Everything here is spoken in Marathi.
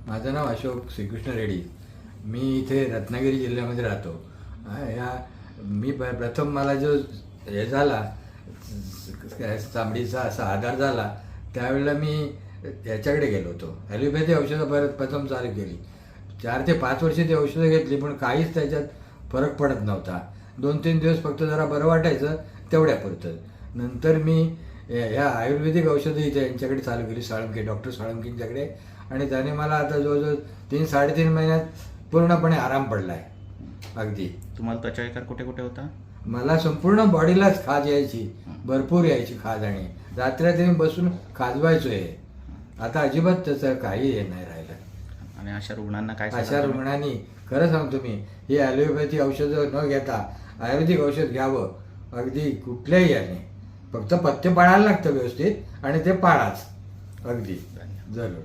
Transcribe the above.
माझं नाव अशोक श्रीकृष्ण रेड्डी. मी इथे रत्नागिरी जिल्ह्यामध्ये राहतो. मी प्रथम मला जो हे झाला चामडीचा असा आधार झाला त्यावेळेला मी याच्याकडे गेलो होतो. ॲलोपॅथी औषधं प्रथम चालू केली. 4 ते 5 वर्षे ती औषधं घेतली पण काहीच त्याच्यात फरक पडत नव्हता. 2-3 दिवस फक्त जरा बरं वाटायचं तेवढ्यापुरतं. नंतर मी ह्या आयुर्वेदिक औषधं इथे यांच्याकडे चालू केली, साळुंखे डॉक्टर साळुंखेंच्याकडे. आणि त्याने मला आता जवळजवळ 3-3.5 महिन्यात पूर्णपणे आराम पडला आहे. अगदी. तुम्हाला त्वचा विकार कुठे कुठे होता? मला संपूर्ण बॉडीलाच खाज यायची, भरपूर यायची खाज. आणि रात्री बसून खाजवायचो आहे. आता अजिबात त्याचं काही हे नाही राहिलं. आणि अशा रुग्णांना काय अशा रुग्णांनी खरं सांगतो मी, ही ॲलोपॅथी औषधं न घेता आयुर्वेदिक औषध घ्यावं. अगदी कुठल्याही याने. फक्त पथ्य पाळायला लागतं व्यवस्थित आणि ते पाळाच. अगदी. धन्यवाद. जरूर.